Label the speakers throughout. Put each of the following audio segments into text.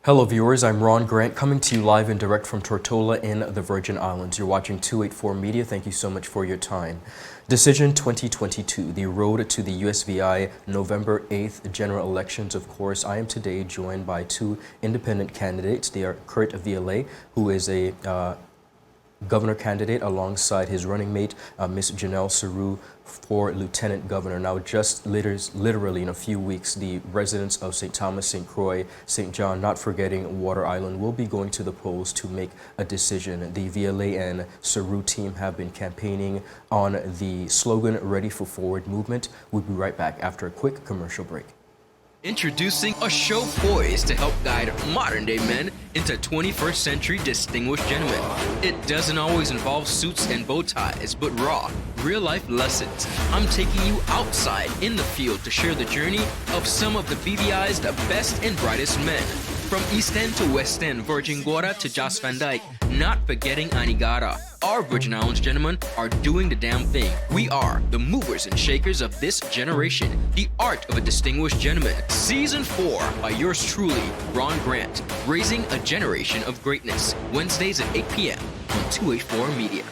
Speaker 1: Hello viewers, I'm Ron Grant coming to you live and direct from Tortola in the Virgin Islands. You're watching 284 Media. Thank you so much for your time. Decision 2022, the road to the USVI November 8th general elections. Of course, I am today joined by two independent candidates. They are Kurt Vialet, who is a governor candidate alongside his running mate, Miss Janelle Sarauw, for lieutenant governor. Now, just literally in a few weeks, the residents of St. Thomas, St. Croix, St. John, not forgetting Water Island, will be going to the polls to make a decision. The Vialet and Sarauw team have been campaigning on the slogan Ready for Forward movement. We'll be right back after a quick commercial break.
Speaker 2: Introducing a show poised to help guide modern-day men into 21st century distinguished gentlemen. It doesn't always involve suits and bow ties, but raw, real-life lessons. I'm taking you outside in the field to share the journey of some of the BVI's the best and brightest men. From East End to West End, Virgin Gorda to Jos Van Dyke, not forgetting Anegada. Our Virgin Islands gentlemen are doing the damn thing. We are the movers and shakers of this generation. The Art of a Distinguished Gentleman. Season 4 by yours truly, Ron Grant. Raising a generation of greatness. Wednesdays at 8 p.m. on 284 Media.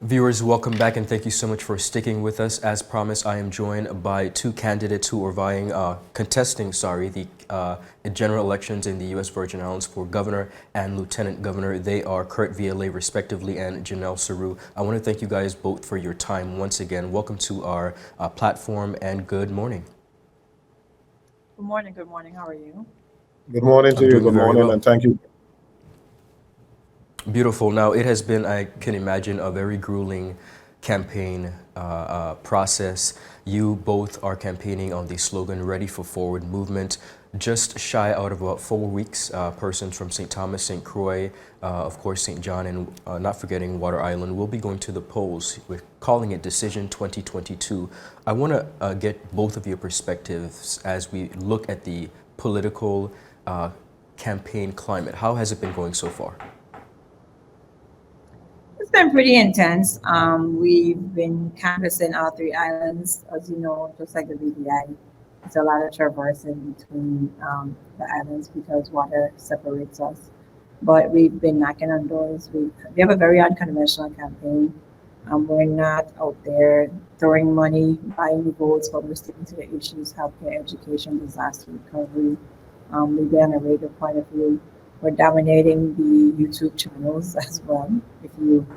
Speaker 1: Viewers, welcome back and thank you so much for sticking with us. As promised, I am joined by two candidates who are contesting the general elections in the U.S. Virgin Islands for governor and lieutenant governor. They are Kurt Vialet, respectively, and Janelle Sarauw. I want to thank you guys both for your time once again. Welcome to our platform and good morning.
Speaker 3: Good morning. Good morning. How are you?
Speaker 4: Good morning to you. Good morning, well. And thank you.
Speaker 1: Beautiful. Now, it has been, I can imagine, a very grueling campaign process. You both are campaigning on the slogan Ready for Forward movement. Just shy out of about 4 weeks, persons from St. Thomas, St. Croix, of course, St. John, and not forgetting Water Island will be going to the polls. We're calling it Decision 2022. I want to get both of your perspectives as we look at the political campaign climate. How has it been going so far?
Speaker 3: It's been pretty intense. We've been canvassing all three islands, as you know, just like the BVI. It's a lot of traversing between the islands because water separates us. But we've been knocking on doors. We have a very unconventional campaign. We're not out there throwing money, buying votes, but we're sticking to the issues: healthcare, education, disaster recovery. We've been on a radio point of view. We're dominating the YouTube channels as well. If you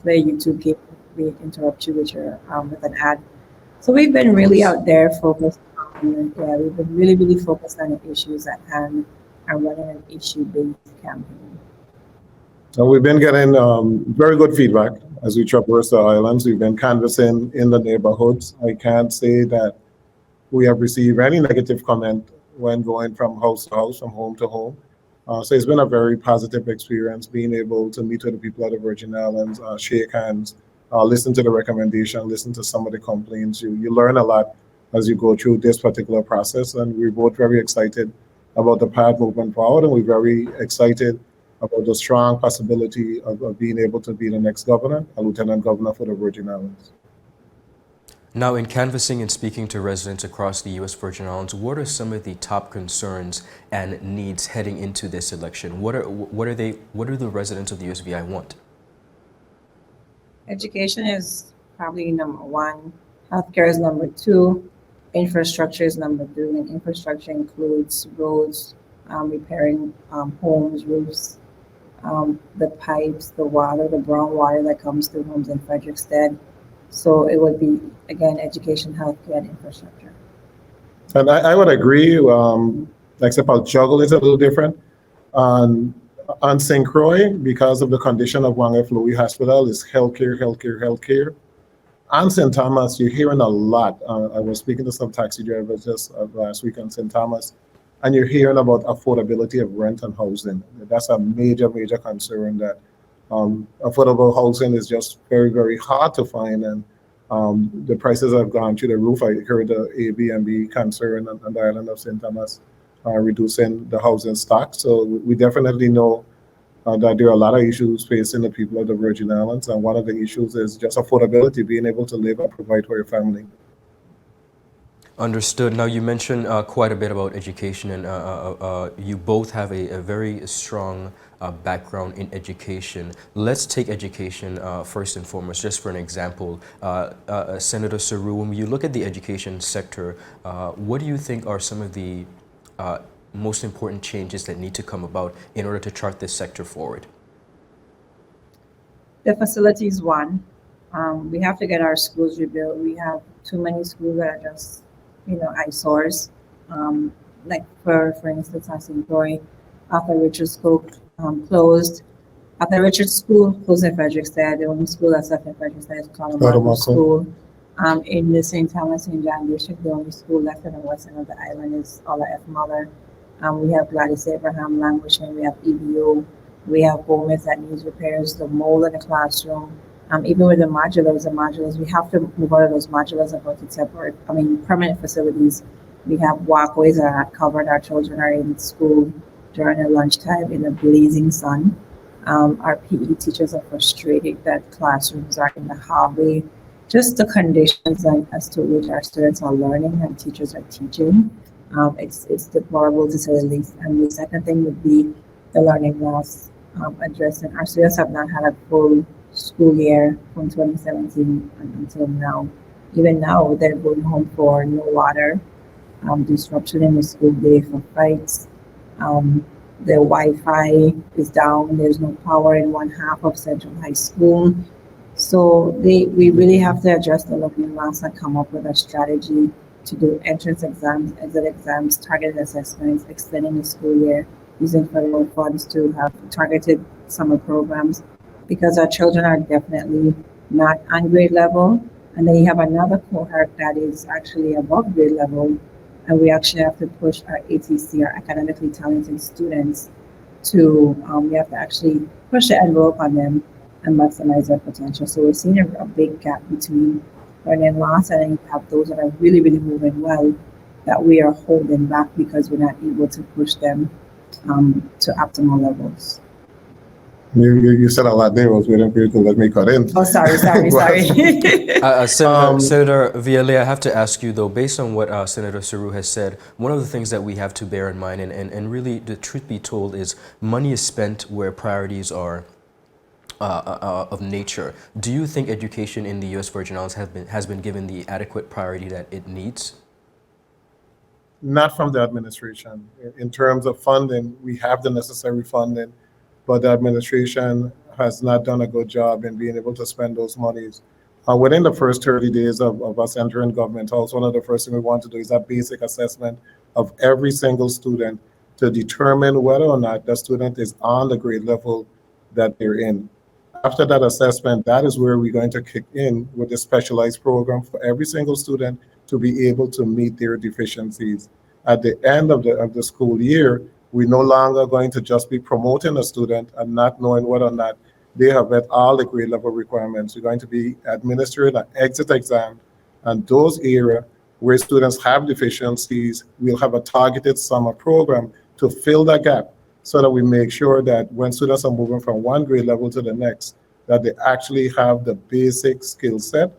Speaker 3: play a YouTube game, we interrupt you with an ad. So we've been really out there focused on, we've been really focused on the issues at hand and running an issue-based campaign.
Speaker 4: So we've been getting very good feedback as we traverse the islands. We've been canvassing in the neighborhoods. I can't say that we have received any negative comment when going from house to house, from home to home. So it's been a very positive experience being able to meet with the people of the Virgin Islands, shake hands, listen to the recommendation, listen to some of the complaints. You learn a lot as you go through this particular process, and we're both very excited about the path moving forward, and we're very excited about the strong possibility of being able to be the next governor, a lieutenant governor for the Virgin Islands.
Speaker 1: Now, in canvassing and speaking to residents across the U.S. Virgin Islands, what are some of the top concerns and needs heading into this election? What do the residents of the USVI want?
Speaker 3: Education is probably number one. Healthcare is number two. Infrastructure is number three. And infrastructure includes roads, repairing homes, roofs, the pipes, the water, the brown water that comes through homes in Frederickstead. So it would be, again, education, healthcare, and infrastructure.
Speaker 4: And I would agree, except I'll juggle it a little different. On St. Croix, because of the condition of Wangif Louis Hospital, is healthcare. On St. Thomas, you're hearing a lot. I was speaking to some taxi drivers just last week on St. Thomas, and you're hearing about affordability of rent and housing. That's a major concern that affordable housing is just very hard to find, and the prices have gone through the roof. I heard the Airbnb concern on the island of St. Thomas reducing the housing stock. So we definitely know that there are a lot of issues facing the people of the Virgin Islands, and one of the issues is just affordability, being able to live and provide for your family.
Speaker 1: Understood. Now, you mentioned quite a bit about education, and you both have a very strong background in education. Let's take education first and foremost, just for an example. Senator Sarauw, when you look at the education sector, what do you think are some of the most important changes that need to come about in order to chart this sector forward?
Speaker 3: The facility is one. We have to get our schools rebuilt. We have too many schools that are just, eyesores. Like for instance, I St. Croix, Arthur Richards School closed. Arthur Richards School closed in Frederickstead. The only school that's left in Frederickstead is Colorado School. In the St. Thomas St. John district, the only school left in the west end of the island is Ola F. Muller. We have Gladys Abraham languishing. We have EBO. We have Gomez that needs repairs. The mold in the classroom. Even with the modulars, we have to move out of those modulars and go to permanent facilities. We have walkways that are not covered. Our children are in school during their lunchtime in the blazing sun. Our PE teachers are frustrated that classrooms are in the hallway. Just the conditions as to which our students are learning and teachers are teaching. It's deplorable to say the least. And the second thing would be the learning loss addressing. Our students have not had a full school year from 2017 until now. Even now, they're going home for no water, disruption in the school day for fights. The Wi-Fi is down. There's no power in one half of Central High School. So we really have to address the learning loss and come up with a strategy to do entrance exams, exit exams, targeted assessments, extending the school year, using federal funds to have targeted summer programs, because our children are definitely not on grade level. And then you have another cohort that is actually above grade level, and we actually have to push our ATC, our academically talented students, to, we have to actually push the envelope on them and maximize their potential. So we're seeing a big gap between learning loss, and then you have those that are really, really moving well that we are holding back because we're not able to push them to optimal levels.
Speaker 4: You said a lot there. I was waiting for you to let me cut in.
Speaker 3: Oh, sorry.
Speaker 1: Senator Vialet, I have to ask you though, based on what Senator Sarauw has said, one of the things that we have to bear in mind, and really the truth be told, is money is spent where priorities are of nature. Do you think education in the U.S. Virgin Islands has been given the adequate priority that it needs?
Speaker 4: Not from the administration. In terms of funding, we have the necessary funding, but the administration has not done a good job in being able to spend those monies. Within the first 30 days of us entering government house, one of the first things we want to do is a basic assessment of every single student to determine whether or not the student is on the grade level that they're in. After that assessment, that is where we're going to kick in with the specialized program for every single student to be able to meet their deficiencies. At the end of the school year, we're no longer going to just be promoting a student and not knowing whether or not they have met all the grade level requirements. We're going to be administering an exit exam, and those areas where students have deficiencies, we'll have a targeted summer program to fill that gap, so that we make sure that when students are moving from one grade level to the next, that they actually have the basic skill set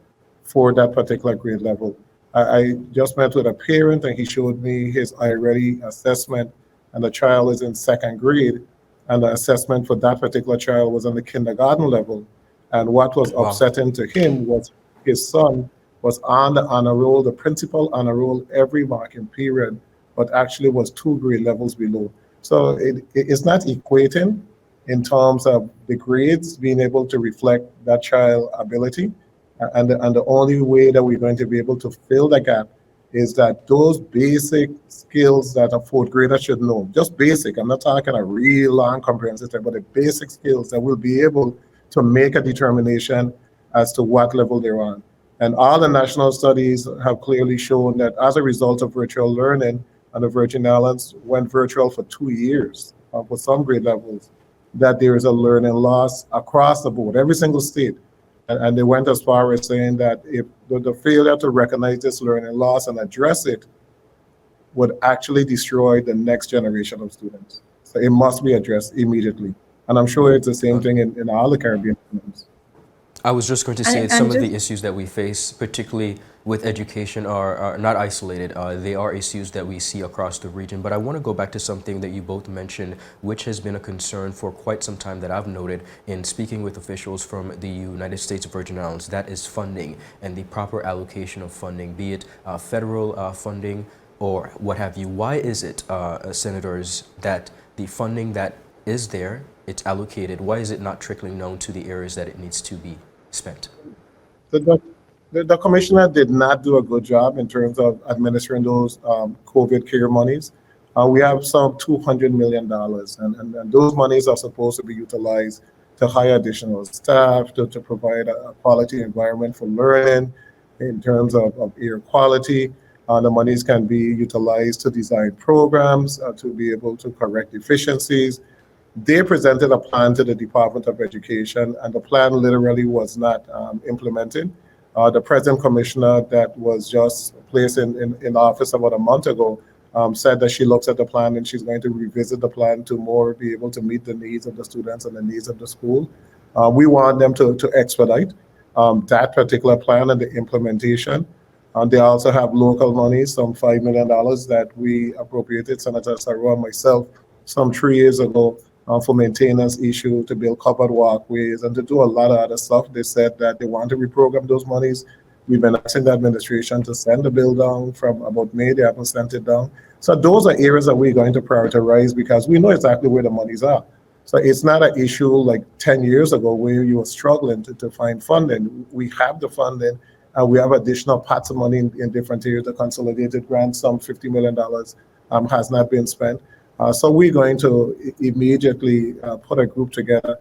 Speaker 4: for that particular grade level. I just met with a parent and he showed me his iReady assessment, and the child is in second grade, and the assessment for that particular child was on the kindergarten level. And what was upsetting to him was his son was on the honor roll, the principal honor roll every marking period, but actually was 2 grade levels below. So it's not equating in terms of the grades being able to reflect that child's ability. And the only way that we're going to be able to fill the gap is that those basic skills that a 4th grader should know, just basic, I'm not talking a real long comprehensive test, but the basic skills that will be able to make a determination as to what level they're on. And all the national studies have clearly shown that as a result of virtual learning, and the Virgin Islands went virtual for 2 years for some grade levels, that there is a learning loss across the board, every single state. And they went as far as saying that if the failure to recognize this learning loss and address it would actually destroy the next generation of students. So it must be addressed immediately. And I'm sure it's the same thing in all the Caribbean countries.
Speaker 1: I was just going to say
Speaker 3: And
Speaker 1: some of
Speaker 3: just
Speaker 1: the issues that we face, particularly with education, are not isolated. They are issues that we see across the region. But I want to go back to something that you both mentioned, which has been a concern for quite some time that I've noted in speaking with officials from the United States Virgin Islands. That is funding and the proper allocation of funding, be it federal funding or what have you. Why is it, senators, that the funding that is there, it's allocated, why is it not trickling down to the areas that it needs to be spent?
Speaker 4: The, the, the commissioner did not do a good job in terms of administering those COVID care monies. We have some $200 million, and those monies are supposed to be utilized to hire additional staff, to provide a quality environment for learning in terms of air quality. The monies can be utilized to design programs, to be able to correct deficiencies. They presented a plan to the Department of Education, and the plan literally was not implemented. The present commissioner that was just placed in office about a month ago said that she looks at the plan and she's going to revisit the plan to more be able to meet the needs of the students and the needs of the school. We want them to expedite that particular plan and the implementation. They also have local money, some $5 million that we appropriated, Senator Sarauw and myself, some 3 years ago for maintenance issue, to build covered walkways, and to do a lot of other stuff. They said that they want to reprogram those monies. We've been asking the administration to send the bill down from about May. They haven't sent it down. So those are areas that we're going to prioritize because we know exactly where the monies are. So it's not an issue like 10 years ago where you were struggling to find funding. We have the funding. We have additional pots of money in different areas. The consolidated grant, some $50 million, has not been spent. So we're going to immediately put a group together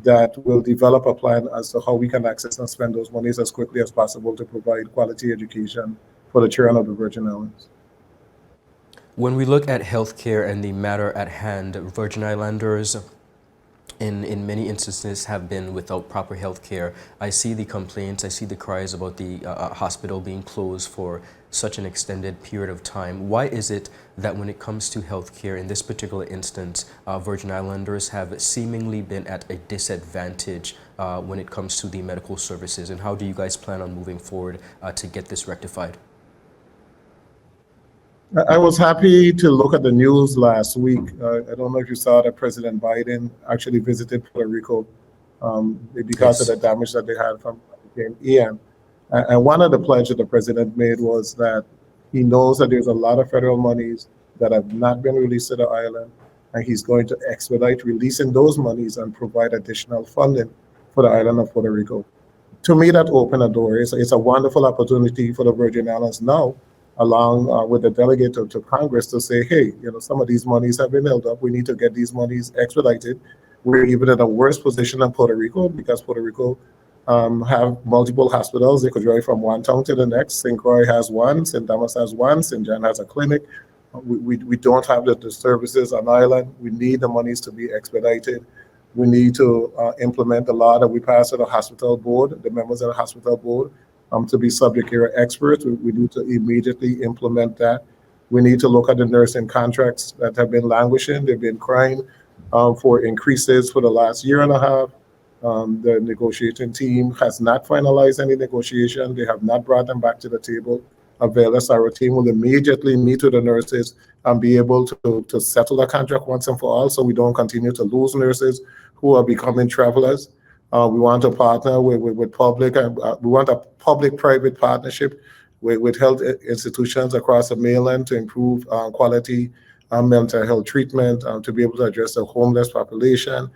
Speaker 4: that will develop a plan as to how we can access and spend those monies as quickly as possible to provide quality education for the children of the Virgin Islands.
Speaker 1: When we look at healthcare and the matter at hand, Virgin Islanders in many instances have been without proper health care. I see the complaints, I see the cries about the hospital being closed for such an extended period of time. Why is it that when it comes to health care, in this particular instance, Virgin Islanders have seemingly been at a disadvantage when it comes to the medical services? And how do you guys plan on moving forward to get this rectified?
Speaker 4: I was happy to look at the news last week. I don't know if you saw that President Biden actually visited Puerto Rico because of the damage that they had from Hurricane Ian. And one of the pledges that the president made was that he knows that there's a lot of federal monies that have not been released to the island, and he's going to expedite releasing those monies and provide additional funding for the island of Puerto Rico. To me, that opened a door. It's a wonderful opportunity for the Virgin Islands now, along with the delegate to Congress, to say, hey, some of these monies have been held up. We need to get these monies expedited. We're even in a worse position than Puerto Rico because Puerto Rico have multiple hospitals. They could drive from one town to the next. St. Croix has one, St. Thomas has one, St. John has a clinic. We don't have the services on island. We need the monies to be expedited. We need to implement the law that we passed at the hospital board, the members of the hospital board, to be subject area experts. We need to immediately implement that. We need to look at the nursing contracts that have been languishing. They've been crying for increases for the last year and a half. The negotiating team has not finalized any negotiation. They have not brought them back to the table. Vialet, our team will immediately meet with the nurses and be able to settle the contract once and for all, so we don't continue to lose nurses who are becoming travelers. We want to partner with public, and we want a public-private partnership with health institutions across the mainland to improve quality mental health treatment, to be able to address the homeless population,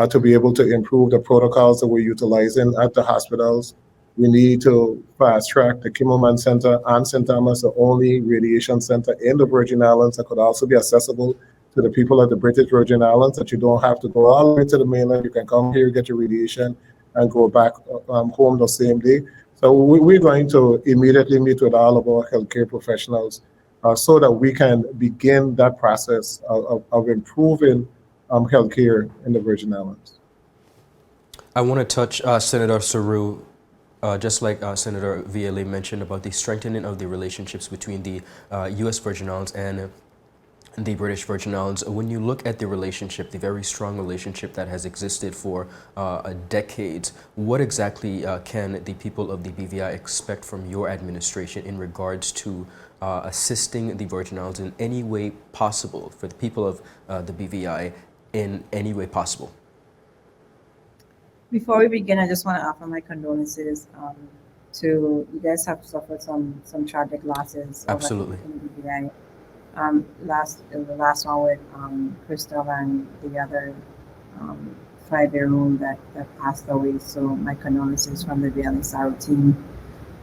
Speaker 4: to be able to improve the protocols that we're utilizing at the hospitals. We need to fast track the Kimmelman Center and St. Thomas, the only radiation center in the Virgin Islands that could also be accessible to the people of the British Virgin Islands, that you don't have to go all the way to the mainland. You can come here, get your radiation, and go back home the same day. So we're going to immediately meet with all of our healthcare professionals so that we can begin that process of improving healthcare in the Virgin Islands.
Speaker 1: I want to touch Senator Sarauw, just like Senator Vialet mentioned about the strengthening of the relationships between the U.S. Virgin Islands and the British Virgin Islands. When you look at the relationship, the very strong relationship that has existed for decades, what exactly can the people of the BVI expect from your administration in regards to assisting the Virgin Islands in any way possible, for the people of the BVI in any way possible?
Speaker 3: Before we begin, I just want to offer my condolences to you guys have suffered some tragic losses.
Speaker 1: Absolutely.
Speaker 3: In the BVI. The last one with Crystal and the other 5-year-old that passed away. So my condolences from the Vialet Sarauw team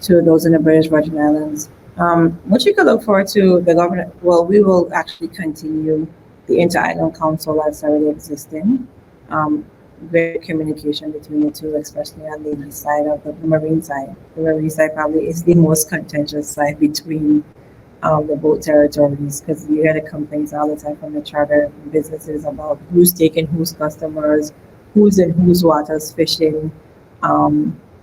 Speaker 3: to those in the British Virgin Islands. What you could look forward to, the government, well, we will actually continue the Inter-Island Council that's already existing. Great communication between the two, especially on the east side of the marine side. The marine side probably is the most contentious side between the both territories, because you hear the complaints all the time from the charter businesses about who's taking whose customers, who's in whose waters fishing.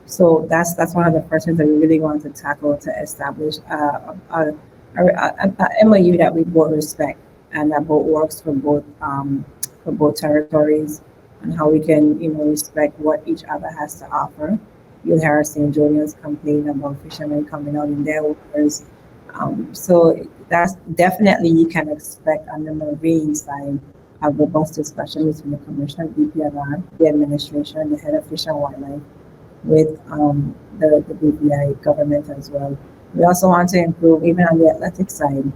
Speaker 3: So that's one of the first things that we really want to tackle, to establish a MOU that we both respect and that both works for both territories, and how we can respect what each other has to offer. You'll hear St. Julian's complain about fishermen coming out in their waters. So that's definitely, you can expect on the marine side a robust discussion between the Commissioner, BPLR, the administration, the head of Fish and Wildlife, with the BPI government as well. We also want to improve even on the athletic side.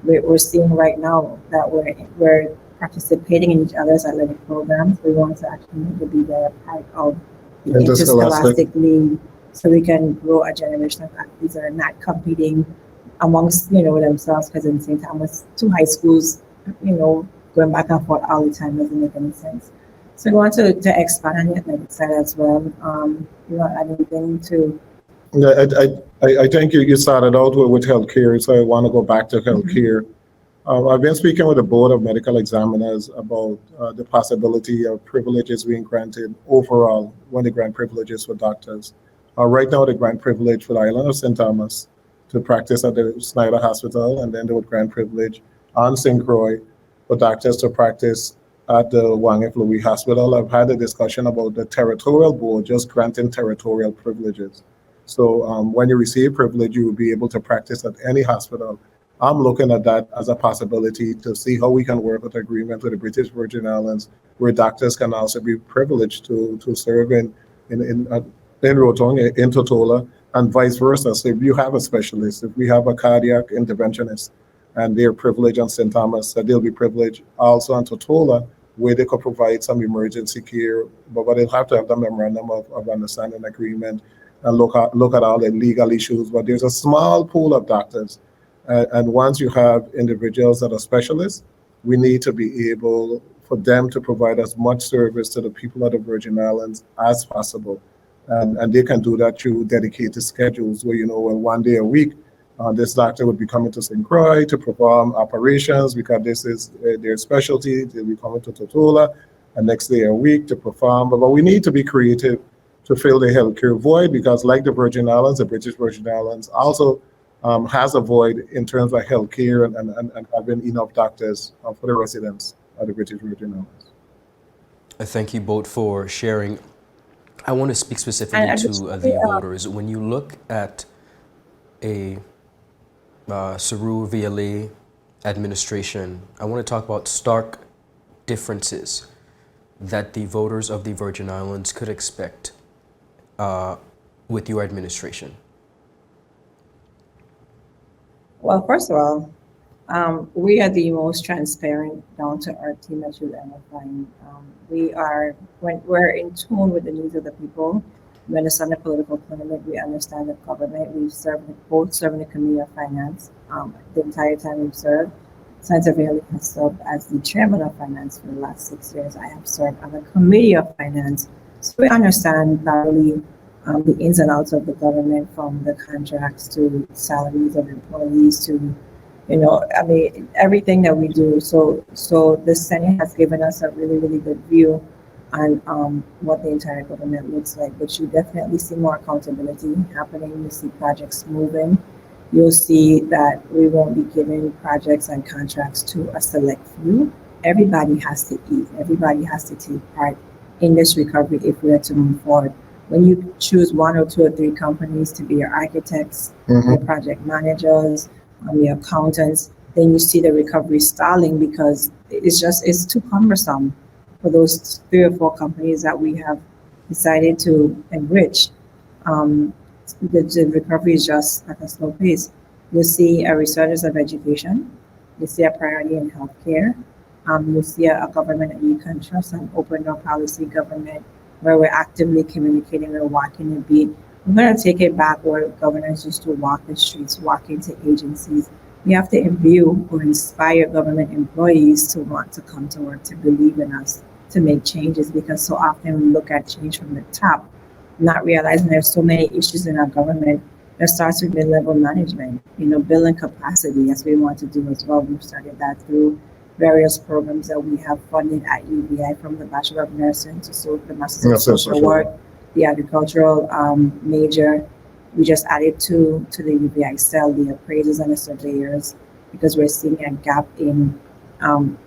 Speaker 3: We're seeing right now that we're participating in each other's athletic programs. We want to actually make the BPI a part of the interscholastic league, so we can grow a generation of athletes that are not competing amongst themselves, because in St. Thomas, 2 high schools, going back and forth all the time doesn't make any sense. So we want to expand on the athletic side as well. Anything to...
Speaker 4: Yeah, I think you started out with healthcare, so I want to go back to healthcare. I've been speaking with the Board of Medical Examiners about the possibility of privileges being granted overall when they grant privileges for doctors. Right now, they grant privilege for the island of St. Thomas to practice at the Snyder Hospital, and then they would grant privilege on St. Croix for doctors to practice at the Wangif Louis Hospital. I've had a discussion about the territorial board just granting territorial privileges. So when you receive privilege, you will be able to practice at any hospital. I'm looking at that as a possibility to see how we can work with agreement with the British Virgin Islands, where doctors can also be privileged to serve in Rotong, in Tortola, and vice versa. So if you have a specialist, if we have a cardiac interventionist, and they're privileged on St. Thomas, they'll be privileged also on Tortola, where they could provide some emergency care, but they'll have to have the memorandum of understanding agreement and look at all the legal issues. But there's a small pool of doctors, and once you have individuals that are specialists, we need to be able for them to provide as much service to the people of the Virgin Islands as possible. And they can do that through dedicated schedules where, one day a week, this doctor would be coming to St. Croix to perform operations because this is their specialty. They'll be coming to Tortola the next day a week to perform. But we need to be creative to fill the healthcare void, because like the Virgin Islands, the British Virgin Islands also has a void in terms of healthcare and having enough doctors for the residents of the British Virgin Islands.
Speaker 1: Thank you both for sharing. I want to speak specifically to the voters. When you look at a Sarauw Vialet administration, I want to talk about stark differences that the voters of the Virgin Islands could expect with your administration.
Speaker 3: Well, first of all, we are the most transparent, down-to-earth team that you'll ever find. When we're in tune with the needs of the people. We understand the political climate. We understand the government. We've both served in the Committee of Finance the entire time we've served. Senator Vialet has served as the Chairman of Finance for the last 6 years. I have served on the Committee of Finance. So we understand thoroughly the ins and outs of the government, from the contracts to salaries of employees to everything that we do. So the Senate has given us a really, really good view on what the entire government looks like. But you definitely see more accountability happening. You see projects moving. you'll see that we won't be giving projects and contracts to a select few. Everybody has to eat. Everybody has to take part in this recovery if we are to move forward. When you choose one or two or three companies to be your architects, your project managers, your accountants, then you see the recovery stalling because it's too cumbersome for those three or four companies that we have decided to enrich. Um, the recovery is just at a slow pace. You'll see a resurgence of education. You see a priority in healthcare. You see a government that you can trust, an open door policy government where we're actively communicating, we're walking the beat. We're going to take it back where governors used to walk the streets, walk into agencies. We have to imbue or inspire government employees to want to come to work, to believe in us, to make changes, because so often we look at change from the top, not realizing there's so many issues in our government that starts with mid-level management, building capacity, as we want to do as well. We've started that through various programs that we have funded at UVI, from the Bachelor of Nursing to the Master's of Social Work, the agricultural major. We just added to the UVI cell the appraisers and the surveyors, because we're seeing a gap in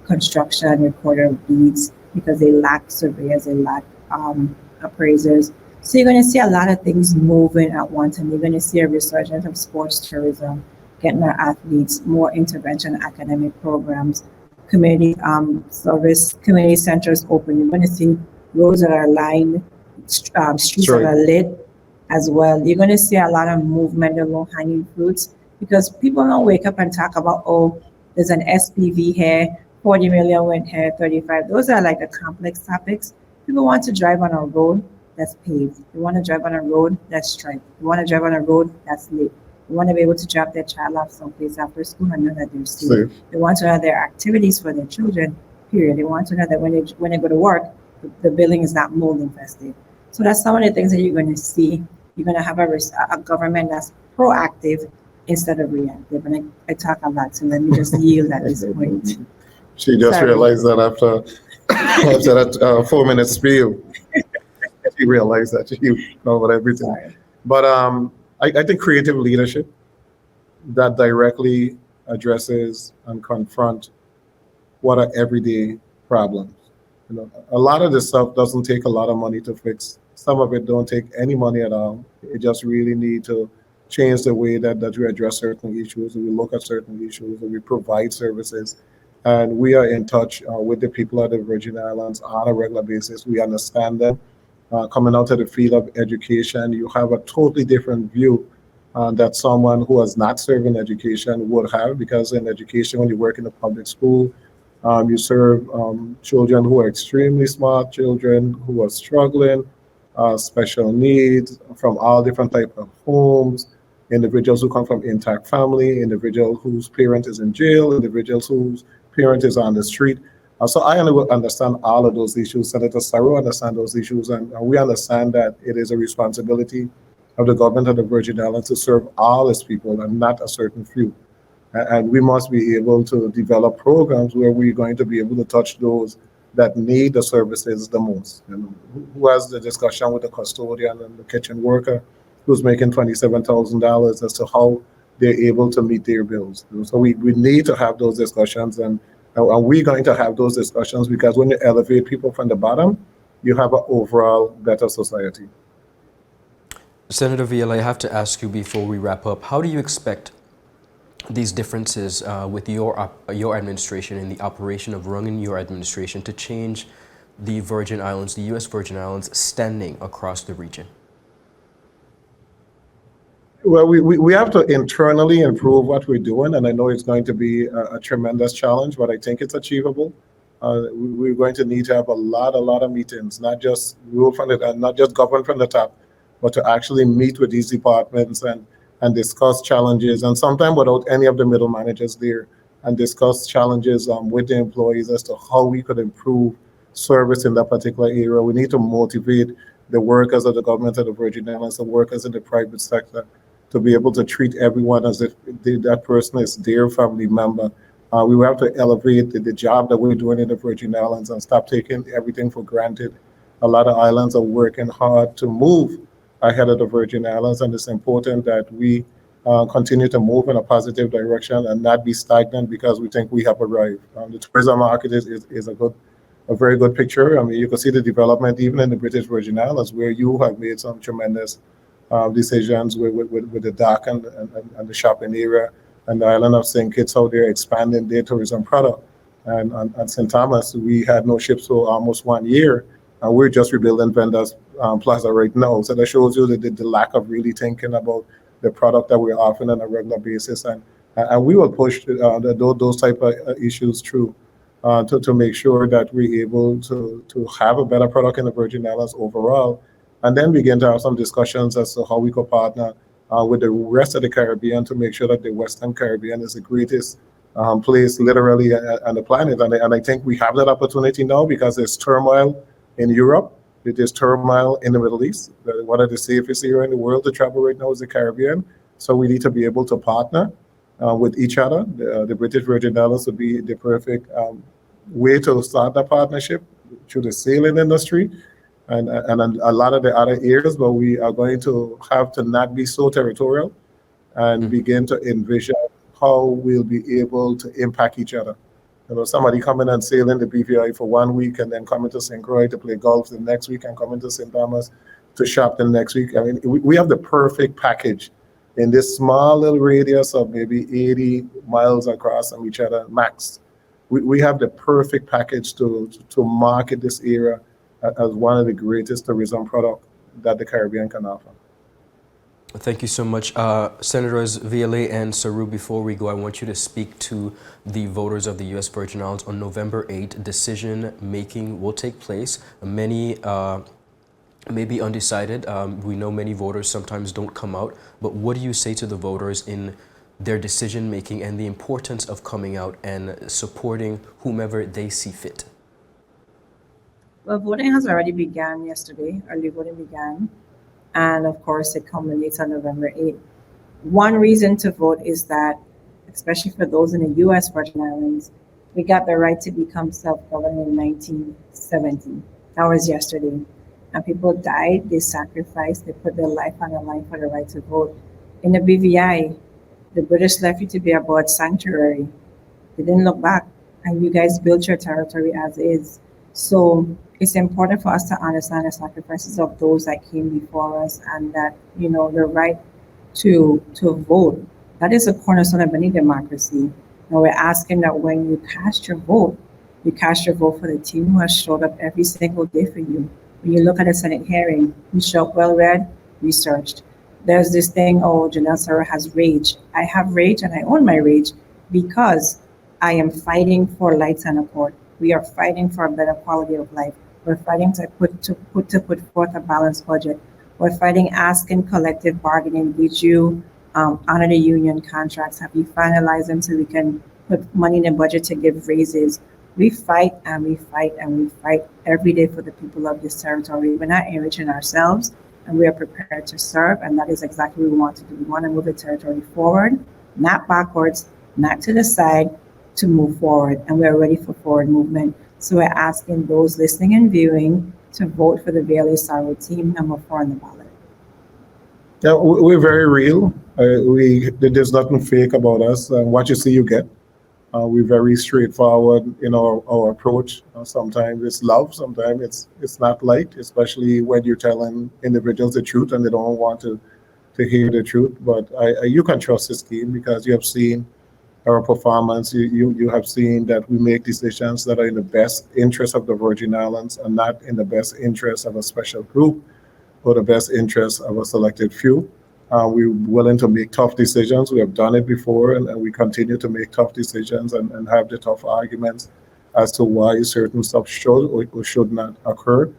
Speaker 3: construction recorder of deeds, because they lack surveyors, they lack appraisers. So you're going to see a lot of things moving at once, and you're going to see a resurgence of sports tourism, getting our athletes more intervention academic programs, community service, community centers open. You're going to see roads that are lined, streets that are lit as well. You're going to see a lot of movement of low-hanging fruits, because people don't wake up and talk about, oh, there's an SPV here, 40 million went here, 35. Those are like the complex topics. People want to drive on a road that's paved. They want to drive on a road that's striped. They want to drive on a road that's lit. They want to be able to drop their child off someplace after school and know that they're safe. They want to have their activities for their children, period. They want to know that when they go to work, the building is not mold infested. So that's some of the things that you're going to see. You're going to have a government that's proactive instead of reactive. And I talk a lot, so let me just yield at this point.
Speaker 4: She just realized that after that 4-minute spiel. She realized that she covered everything.
Speaker 3: Sorry.
Speaker 4: But I think creative leadership that directly addresses and confront what are everyday problems. A lot of this stuff doesn't take a lot of money to fix. Some of it don't take any money at all. It just really need to change the way that we address certain issues, and we look at certain issues, and we provide services. And we are in touch with the people of the Virgin Islands on a regular basis. We understand them. Coming out of the field of education, you have a totally different view that someone who has not served in education would have, because in education, when you work in a public school, you serve children who are extremely smart, children who are struggling, special needs from all different types of homes, individuals who come from intact family, individuals whose parent is in jail, individuals whose parent is on the street. So I understand all of those issues. Senator Sarauw understands those issues, and we understand that it is a responsibility of the government of the Virgin Islands to serve all its people and not a certain few. And we must be able to develop programs where we're going to be able to touch those that need the services the most. Who has the discussion with the custodian and the kitchen worker who's making $27,000 as to how they're able to meet their bills? So we need to have those discussions, and we're going to have those discussions, because when you elevate people from the bottom, you have an overall better society.
Speaker 1: Senator Vialet, I have to ask you before we wrap up, how do you expect these differences with your administration and the operation of running your administration to change the Virgin Islands, the U.S. Virgin Islands, standing across the region?
Speaker 4: Well, we have to internally improve what we're doing, and I know it's going to be a tremendous challenge, but I think it's achievable. We're going to need to have a lot of meetings, not just not just govern from the top, but to actually meet with these departments and discuss challenges, and sometimes without any of the middle managers there, and discuss challenges with the employees as to how we could improve service in that particular area. We need to motivate the workers of the government of the Virgin Islands, the workers in the private sector, to be able to treat everyone as if that person is their family member. We will have to elevate the job that we're doing in the Virgin Islands and stop taking everything for granted. A lot of islands are working hard to move ahead of the Virgin Islands, and it's important that we continue to move in a positive direction and not be stagnant because we think we have arrived. The tourism market is a very good picture. I mean, you can see the development even in the British Virgin Islands, where you have made some tremendous decisions with the dock and the shopping area, and the island of St. Kitts how they're expanding their tourism product. And at St. Thomas, we had no ships for almost 1 year, and we're just rebuilding Vendors Plaza right now. So that shows you the lack of really thinking about the product that we're offering on a regular basis, and we will push those type of issues through to make sure that we're able to have a better product in the Virgin Islands overall, and then begin to have some discussions as to how we could partner with the rest of the Caribbean to make sure that the Western Caribbean is the greatest place literally on the planet. And I think we have that opportunity now because there's turmoil in Europe. There's turmoil in the Middle East. One of the safest area in the world to travel right now is the Caribbean. So we need to be able to partner with each other. The British Virgin Islands would be the perfect way to start that partnership through the sailing industry and a lot of the other areas, but we are going to have to not be so territorial and begin to envision how we'll be able to impact each other. You know, somebody coming and sailing the BVI for 1 week and then coming to St. Croix to play golf the next week and coming to St. Thomas to shop the next week. I mean, we have the perfect package in this small little radius of maybe 80 miles across from each other max. We have the perfect package to market this area as one of the greatest tourism products that the Caribbean can offer.
Speaker 1: Thank you so much. Senators Vialet and Sarauw, before we go, I want you to speak to the voters of the U.S. Virgin Islands. On November 8th, decision making will take place. Many may be undecided. We know many voters sometimes don't come out, but what do you say to the voters in their decision making and the importance of coming out and supporting whomever they see fit?
Speaker 3: Well, voting has already begun yesterday. Early voting began. And of course, it culminates on November 8th. One reason to vote is that, especially for those in the U.S. Virgin Islands, we got the right to become self-governed in 1970. That was yesterday. And people died, they sacrificed, they put their life on the line for the right to vote. In the BVI, the British left you to be a bird sanctuary. They didn't look back, and you guys built your territory as is. So it's important for us to understand the sacrifices of those that came before us, and that, you know, the right to vote, that is a cornerstone of any democracy. And we're asking that when you cast your vote for the team who has showed up every single day for you. When you look at a Senate hearing, you show up well read, researched. There's this thing, oh, Janelle Sarauw has rage. I have rage and I own my rage because I am fighting for lights and accord. We are fighting for a better quality of life. We're fighting to put forth a balanced budget. We're fighting, asking collective bargaining. Did you honor the union contracts? Have you finalized them so we can put money in the budget to give raises? We fight and we fight and we fight every day for the people of this territory. We're not enriching ourselves, and we are prepared to serve, and that is exactly what we want to do. We want to move the territory forward, not backwards, not to the side, to move forward, and we're ready for forward movement. So we're asking those listening and viewing to vote for the Vialet Sarauw team, number 4 on the ballot.
Speaker 4: Yeah, we're very real. There's nothing fake about us. What you see, you get. We're very straightforward in our approach. Sometimes it's love, sometimes it's not light, especially when you're telling individuals the truth and they don't want to hear the truth. But you can trust this team because you have seen our performance. You have seen that we make decisions that are in the best interest of the Virgin Islands and not in the best interest of a special group or the best interest of a selected few. We're willing to make tough decisions. We have done it before, and we continue to make tough decisions and have the tough arguments as to why certain stuff should or should not occur.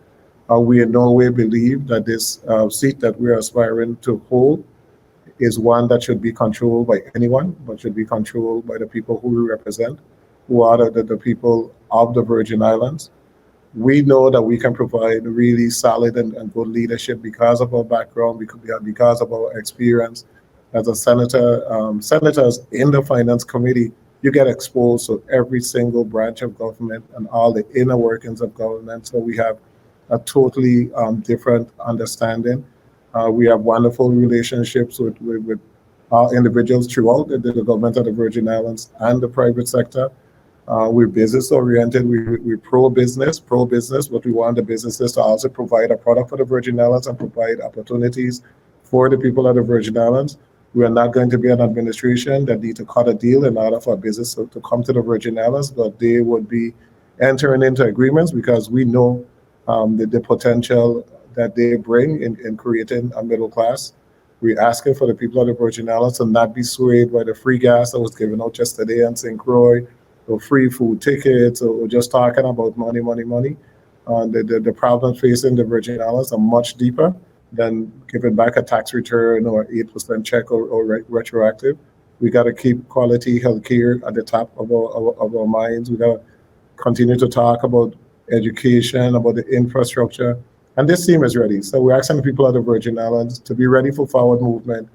Speaker 4: We in no way believe that this seat that we're aspiring to hold is one that should be controlled by anyone, but should be controlled by the people who we represent, who are the people of the Virgin Islands. We know that we can provide really solid and good leadership because of our background, because of our experience. As a senator, senators in the Finance Committee, you get exposed to every single branch of government and all the inner workings of government. So we have a totally different understanding. We have wonderful relationships with individuals throughout the government of the Virgin Islands and the private sector. We're business oriented. We're pro-business, but we want the businesses to also provide a product for the Virgin Islands and provide opportunities for the people of the Virgin Islands. We are not going to be an administration that need to cut a deal in order for a business to come to the Virgin Islands, but they would be entering into agreements because we know the potential that they bring in creating a middle class. We're asking for the people of the Virgin Islands to not be swayed by the free gas that was given out just today in St. Croix, or free food tickets, or just talking about money. The problems facing the Virgin Islands are much deeper than giving back a tax return or 8% check or retroactive. We got to keep quality healthcare at the top of our minds. We got to continue to talk about education, about the infrastructure. And this team is ready. So we're asking the people of the Virgin Islands to be ready for forward movement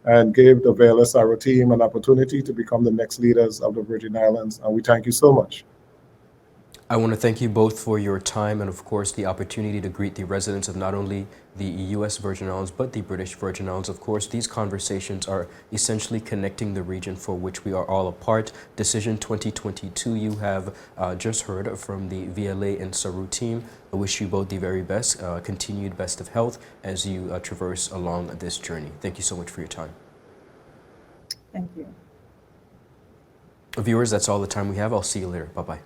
Speaker 4: and give the Vialet Sarauw team an opportunity to become the next leaders of the Virgin Islands. And we thank you so much.
Speaker 1: I want to thank you both for your time and, of course, the opportunity to greet the residents of not only the U.S. Virgin Islands, but the British Virgin Islands. Of course, these conversations are essentially connecting the region for which we are all a part. Decision 2022, you have just heard from the Vialet and Sarauw team. I wish you both the very best, continued best of health as you traverse along this journey. Thank you so much for your time.
Speaker 3: Thank you.
Speaker 1: Viewers, that's all the time we have. I'll see you later. Bye-bye.